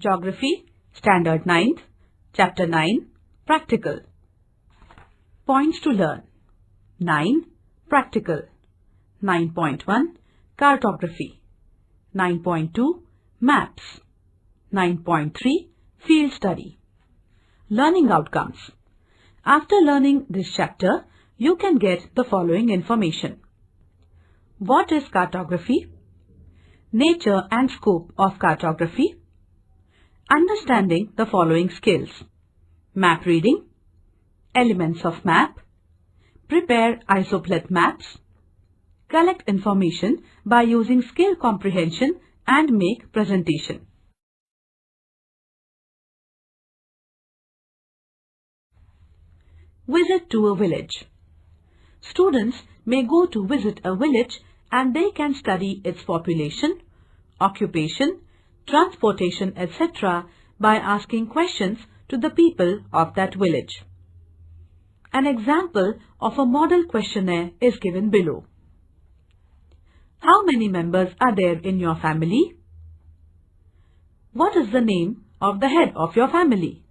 Geography, Standard 9th, Chapter 9, Practical. Points to learn. 9. Practical. 9.1. Cartography. 9.2. Maps. 9.3. Field study. Learning outcomes. After learning this chapter, you can get the following information. What is cartography? Nature and scope of cartography. Understanding the following skills. Map reading. Elements of map. Prepare Isopleth maps. Collect information by using skill comprehension and make presentation. Visit to a village. Students may go to visit a village and they can study its population, occupation, transportation, etc. by asking questions to the people of that village. An example of a model questionnaire is given below. How many members are there in your family? What is the name of the head of your family?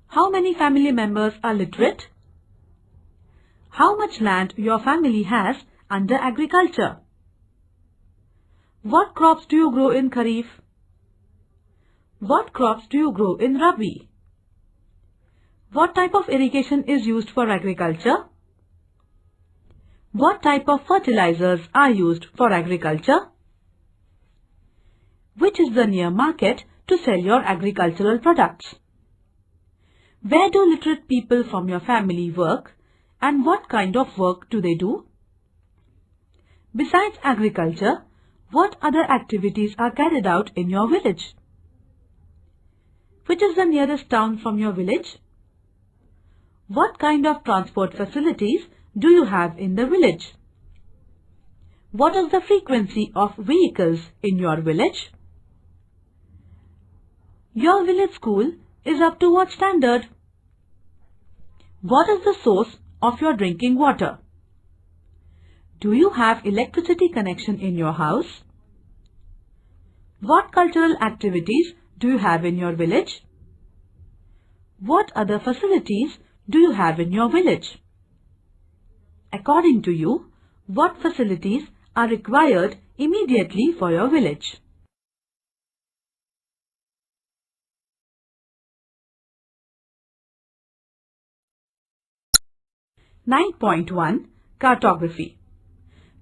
How many family members are literate? How much land your family has under agriculture? What crops do you grow in Kharif? What crops do you grow in Rabi? What type of irrigation is used for agriculture? What type of fertilizers are used for agriculture? Which is the near market to sell your agricultural products? Where do literate people from your family work and what kind of work do they do? Besides agriculture, what other activities are carried out in your village? Which is the nearest town from your village? What kind of transport facilities do you have in the village? What is the frequency of vehicles in your village? Your village school is up to what standard? What is the source of your drinking water? Do you have electricity connection in your house? What cultural activities do you have in your village? What other facilities do you have in your village? According to you, what facilities are required immediately for your village? (9.1) Cartography.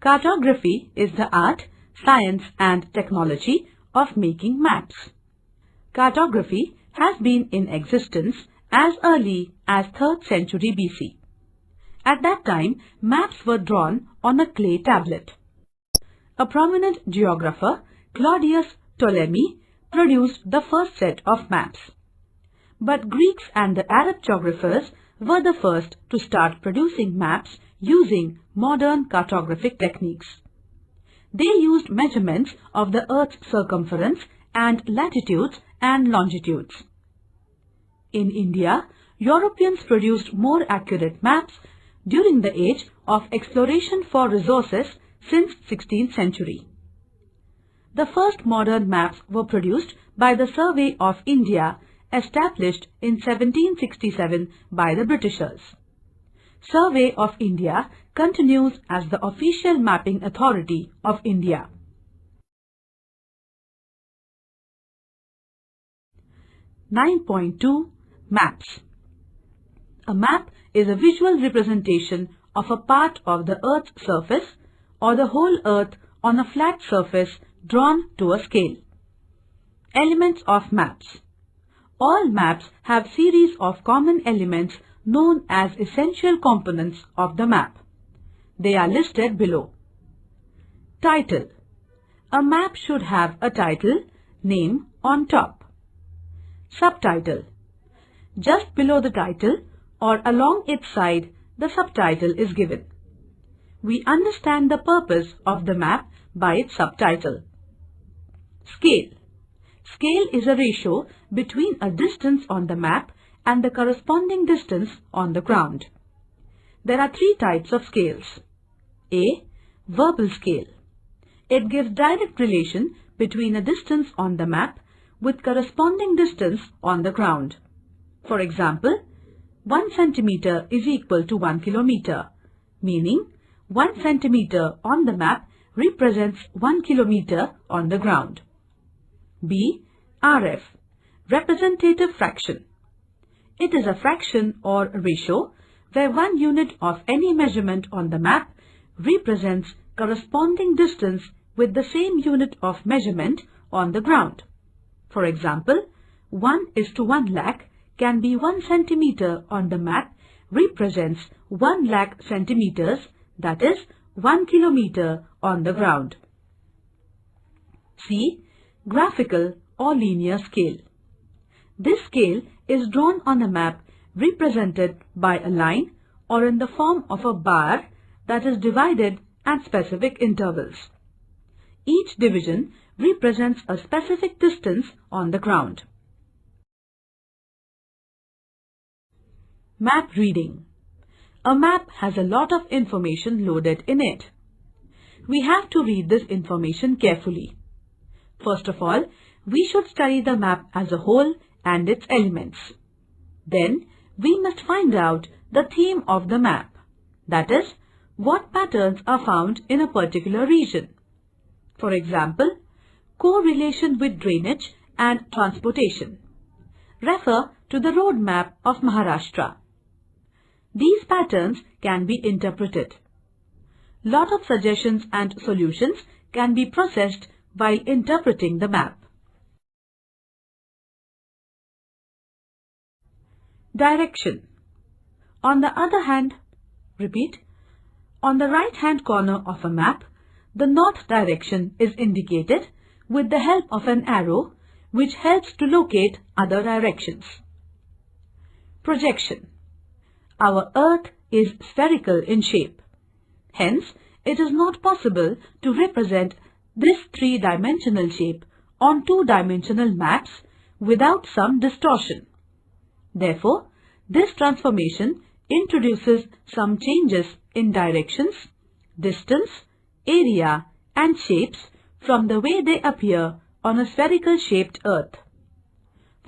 Cartography is the art, science and technology of making maps. Cartography has been in existence as early as 3rd century BC. At that time, maps were drawn on a clay tablet. A prominent geographer, Claudius Ptolemy, produced the first set of maps. But Greeks and the Arab geographers were the first to start producing maps using modern cartographic techniques. They used measurements of the Earth's circumference and latitudes and longitudes. In India, Europeans produced more accurate maps during the age of exploration for resources since 16th century. The first modern maps were produced by the Survey of India, established in 1767 by the Britishers. Survey of India continues as the official mapping authority of India. (9.2) Maps. A map is a visual representation of a part of the Earth's surface or the whole Earth on a flat surface drawn to a scale. Elements of maps. All maps have series of common elements known as essential components of the map. They are listed below. Title. A map should have a title, name on top. Subtitle. Just below the title or along its side, the subtitle is given. We understand the purpose of the map by its subtitle. Scale. Scale is a ratio between a distance on the map and the corresponding distance on the ground. There are 3 types of scales. A. Verbal scale. It gives direct relation between a distance on the map with corresponding distance on the ground. For example, 1 centimeter is equal to 1 kilometer, meaning 1 centimeter on the map represents 1 kilometer on the ground. B. RF, representative fraction. It is a fraction or ratio where 1 unit of any measurement on the map represents corresponding distance with the same unit of measurement on the ground. For example, 1:1 lakh can be 1 centimeter on the map represents 1 lakh centimeters, that is 1 kilometer on the ground. C. Graphical or linear scale. This scale is drawn on a map represented by a line or in the form of a bar that is divided at specific intervals. Each division represents a specific distance on the ground. Map reading. A map has a lot of information loaded in it. We have to read this information carefully. First of all, we should study the map as a whole and its elements. Then, we must find out the theme of the map. That is, what patterns are found in a particular region. For example, correlation with drainage and transportation. Refer to the road map of Maharashtra. These patterns can be interpreted. Lot of suggestions and solutions can be processed while interpreting the map. Direction. On the other hand, on the right-hand corner of a map, the north direction is indicated with the help of an arrow which helps to locate other directions. Projection. Our Earth is spherical in shape. Hence, it is not possible to represent this three-dimensional shape on two-dimensional maps without some distortion. Therefore, this transformation introduces some changes in directions, distance, area and shapes from the way they appear on a spherical shaped Earth.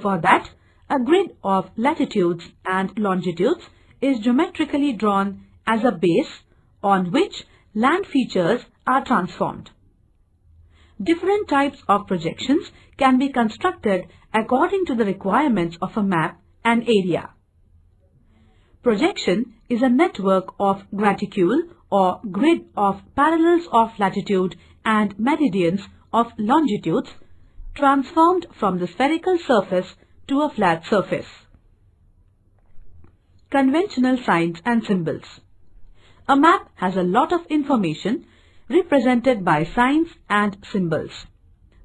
For that, a grid of latitudes and longitudes is geometrically drawn as a base on which land features are transformed. Different types of projections can be constructed according to the requirements of a map and area. Projection is a network of graticule or grid of parallels of latitude and meridians of longitudes transformed from the spherical surface to a flat surface. Conventional signs and symbols. A map has a lot of information represented by signs and symbols.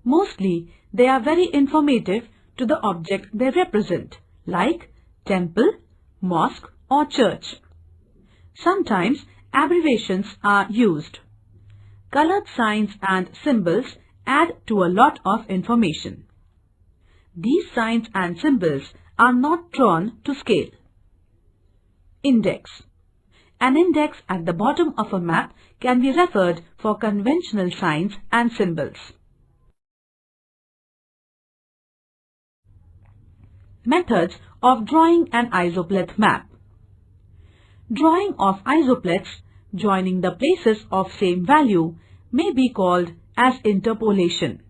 Mostly, they are very informative to the object they represent, like temple, mosque or church. Sometimes abbreviations are used. Colored signs and symbols add to a lot of information. These signs and symbols are not drawn to scale. Index. An index at the bottom of a map can be referred for conventional signs and symbols. Methods of drawing an isopleth map. Drawing of isopleths joining the places of same value may be called as interpolation.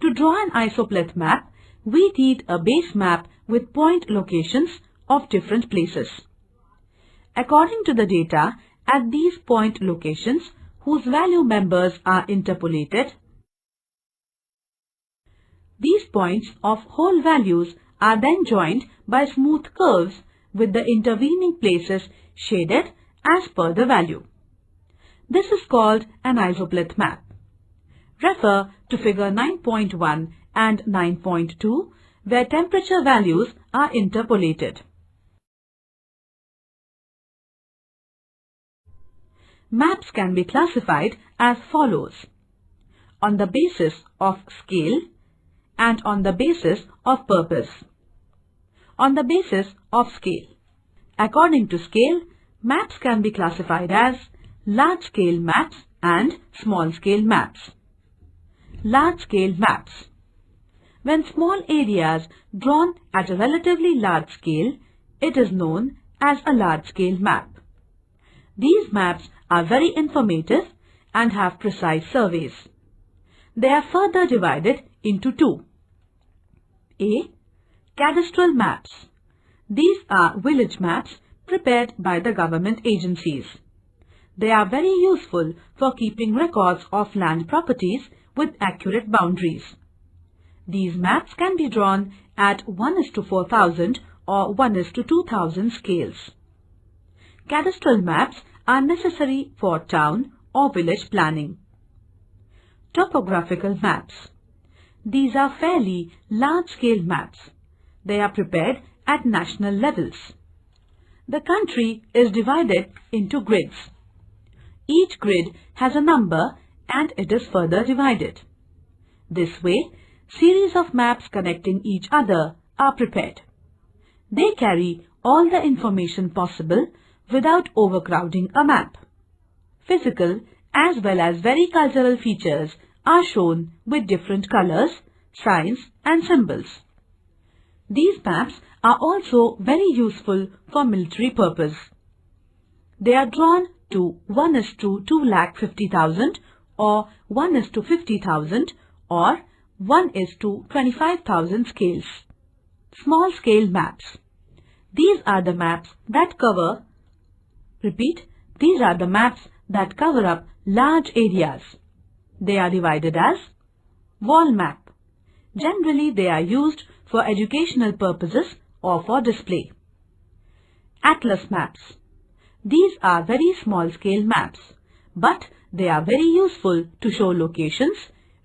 To draw an isopleth map, we need a base map with point locations of different places. According to the data at these point locations whose value members are interpolated, these points of whole values are then joined by smooth curves with the intervening places shaded as per the value. This is called an isopleth map. Refer to figure 9.1 and 9.2 where temperature values are interpolated. Maps can be classified as follows: on the basis of scale and on the basis of purpose. On the basis of scale. According to scale, maps can be classified as large-scale maps and small-scale maps. Large-scale maps. When small areas drawn at a relatively large scale, it is known as a large-scale map. These maps are very informative and have precise surveys. They are further divided into two. A. Cadastral maps. These are village maps prepared by the government agencies. They are very useful for keeping records of land properties with accurate boundaries. These maps can be drawn at 1:4000 or 1:2000 scales. Cadastral maps are necessary for town or village planning. Topographical maps. These are fairly large-scale maps. They are prepared at national levels. The country is divided into grids. Each grid has a number and it is further divided. This way, series of maps connecting each other are prepared. They carry all the information possible without overcrowding a map. Physical as well as very cultural features are shown with different colors, signs and symbols. These maps are also very useful for military purpose. They are drawn to 1:250,000 or 1:50,000 or 1:25,000 scales. Small scale maps. These are the maps that cover up large areas. They are divided as wall map. Generally, they are used for educational purposes or for display. Atlas maps. These are very small-scale maps, but they are very useful to show locations,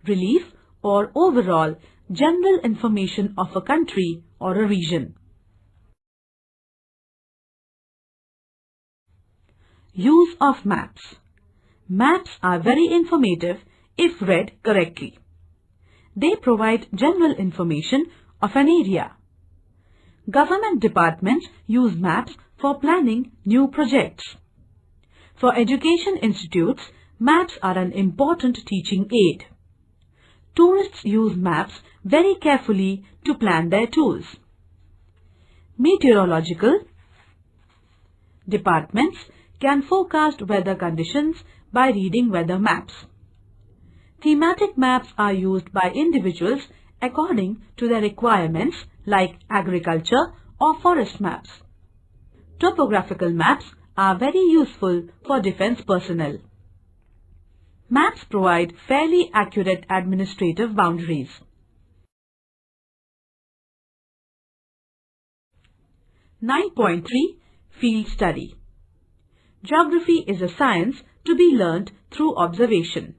relief, or overall general information of a country or a region. Use of maps. Maps are very informative if read correctly. They provide general information of an area. Government departments use maps for planning new projects. For education institutes, maps are an important teaching aid. Tourists use maps very carefully to plan their tours. Meteorological departments can forecast weather conditions by reading weather maps. Thematic maps are used by individuals according to their requirements like agriculture or forest maps. Topographical maps are very useful for defense personnel. Maps provide fairly accurate administrative boundaries. (9.3) Field study. Geography is a science to be learnt through observation.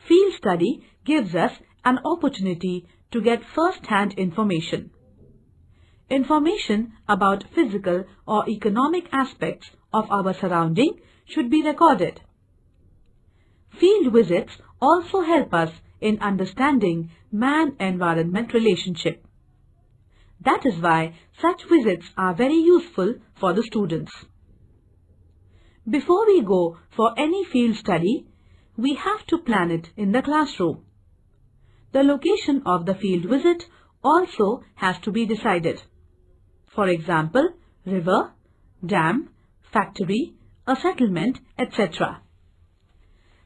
Field study gives us an opportunity to get first-hand information. Information about physical or economic aspects of our surrounding should be recorded. Field visits also help us in understanding man-environment relationship. That is why such visits are very useful for the students. Before we go for any field study, we have to plan it in the classroom. The location of the field visit also has to be decided. For example, river, dam, factory, a settlement, etc.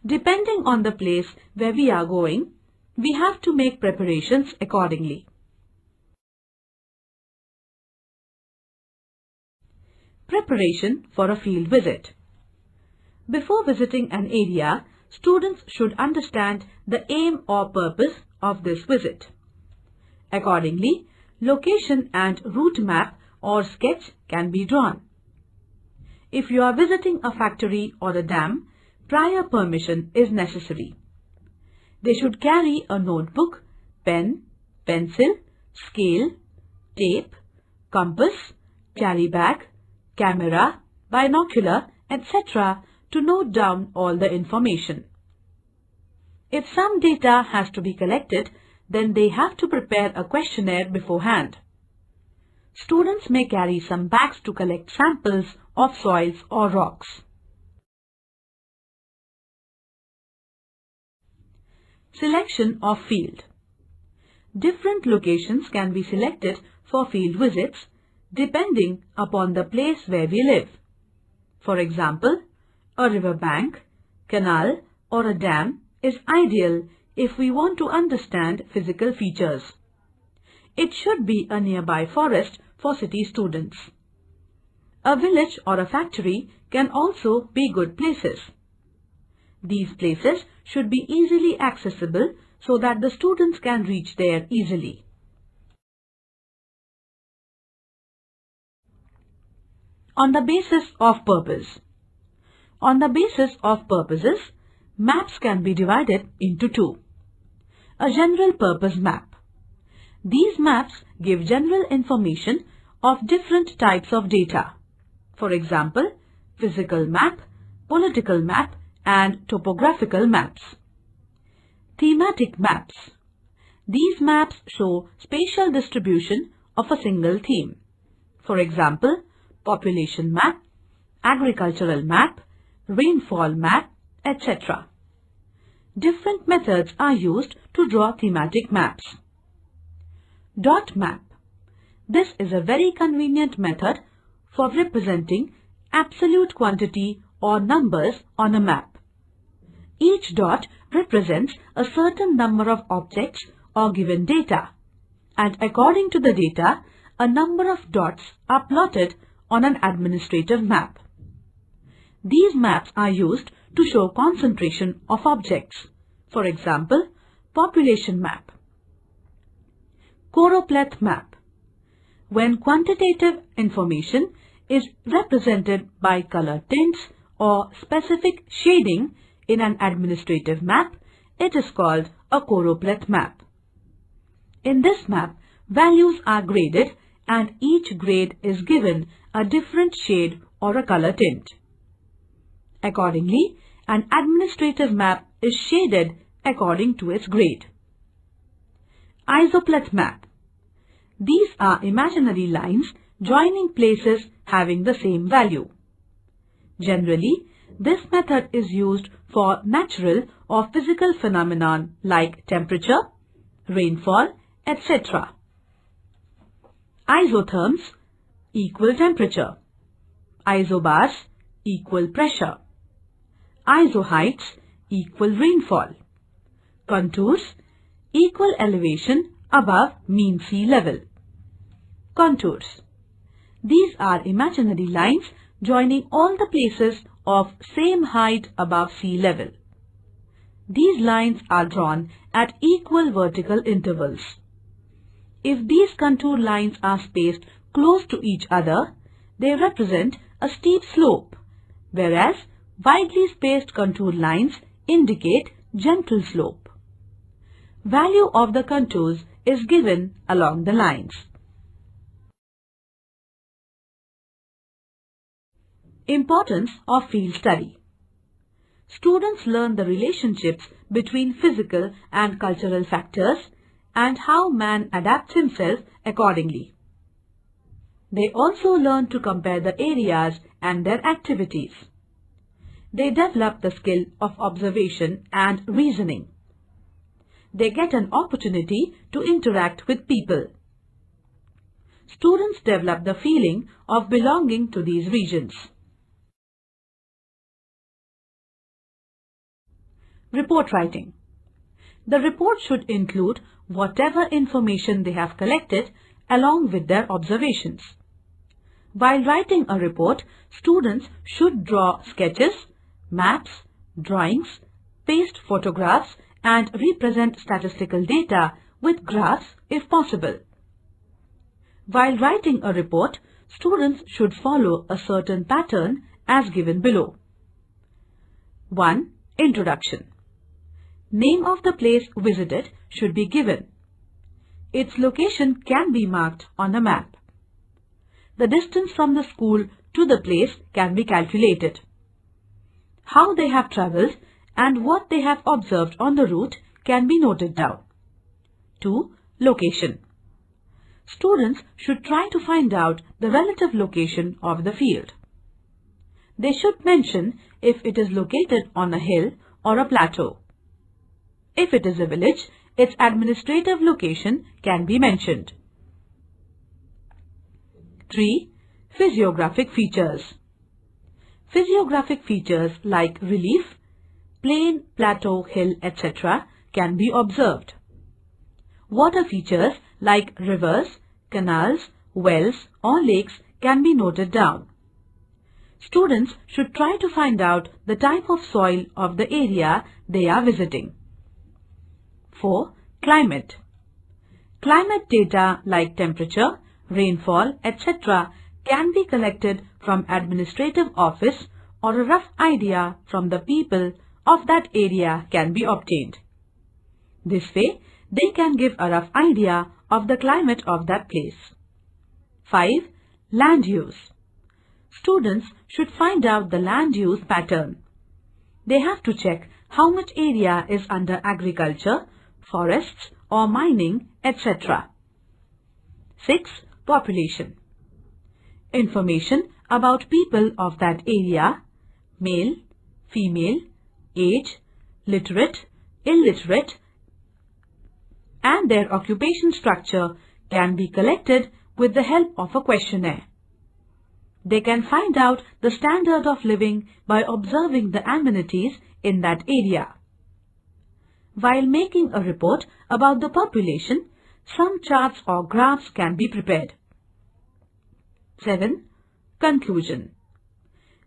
Depending on the place where we are going, we have to make preparations accordingly. Preparation for a field visit. Before visiting an area, students should understand the aim or purpose of this visit. Accordingly, location and route map or sketch can be drawn. If you are visiting a factory or a dam, prior permission is necessary. They should carry a notebook, pen, pencil, scale, tape, compass, carry bag, camera, binocular, etc. to note down all the information. If some data has to be collected, then they have to prepare a questionnaire beforehand. Students may carry some bags to collect samples of soils or rocks. Selection of field. Different locations can be selected for field visits depending upon the place where we live. For example, a river bank, canal or a dam is ideal if we want to understand physical features. It should be a nearby forest for city students. A village or a factory can also be good places. These places should be easily accessible so that the students can reach there easily. On the basis of purpose. On the basis of purposes, maps can be divided into two. A general purpose map. These maps give general information of different types of data. For example, physical map, political map, and topographical maps. Thematic maps. These maps show spatial distribution of a single theme. For example, population map, agricultural map, rainfall map, etc. Different methods are used to draw thematic maps. Dot map. This is a very convenient method for representing absolute quantity or numbers on a map. Each dot represents a certain number of objects or given data, and according to the data, a number of dots are plotted on an administrative map. These maps are used to show concentration of objects. For example, population map. Choropleth map. When quantitative information is represented by color tints or specific shading in an administrative map, it is called a choropleth map. In this map, values are graded and each grade is given a different shade or a color tint. Accordingly, an administrative map is shaded according to its grade. Isopleth map. These are imaginary lines joining places having the same value. Generally, this method is used for natural or physical phenomenon like temperature, rainfall, etc. Isotherms, equal temperature. Isobars, equal pressure. Isoheights, equal rainfall. Contours, equal elevation above mean sea level. Contours. These are imaginary lines joining all the places of same height above sea level. These lines are drawn at equal vertical intervals. If these contour lines are spaced close to each other, they represent a steep slope, whereas widely spaced contour lines indicate gentle slope. Value of the contours is given along the lines. Importance of field study. Students learn the relationships between physical and cultural factors and how man adapts himself accordingly. They also learn to compare the areas and their activities. They develop the skill of observation and reasoning. They get an opportunity to interact with people. Students develop the feeling of belonging to these regions. Report writing. The report should include whatever information they have collected along with their observations. While writing a report, students should draw sketches, maps, drawings, paste photographs, and represent statistical data with graphs if possible. While writing a report, students should follow a certain pattern as given below. 1. Introduction. Name of the place visited should be given. Its location can be marked on a map. The distance from the school to the place can be calculated. How they have travelled and what they have observed on the route can be noted down. 2. Location. Students should try to find out the relative location of the field. They should mention if it is located on a hill or a plateau. If it is a village, its administrative location can be mentioned. 3. Physiographic features. Physiographic features like relief, plain, plateau, hill, etc. can be observed. Water features like rivers, canals, wells or lakes can be noted down. Students should try to find out the type of soil of the area they are visiting. 4. Climate. Climate data like temperature, rainfall, etc. can be collected from administrative office, or a rough idea from the people of that area can be obtained. This way, they can give a rough idea of the climate of that place. 5. Land use. Students should find out the land use pattern. They have to check how much area is under agriculture, forests or mining, etc. 6. Population. Information about people of that area, male, female, age, literate, illiterate, and their occupation structure can be collected with the help of a questionnaire. They can find out the standard of living by observing the amenities in that area. While making a report about the population, some charts or graphs can be prepared. 7. Conclusion.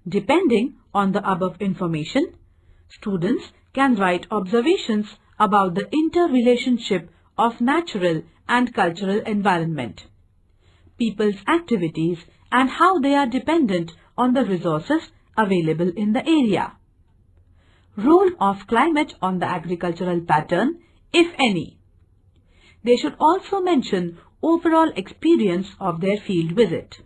Depending on the above information, students can write observations about the interrelationship of natural and cultural environment, people's activities and how they are dependent on the resources available in the area. Role of climate on the agricultural pattern, if any. They should also mention overall experience of their field visit.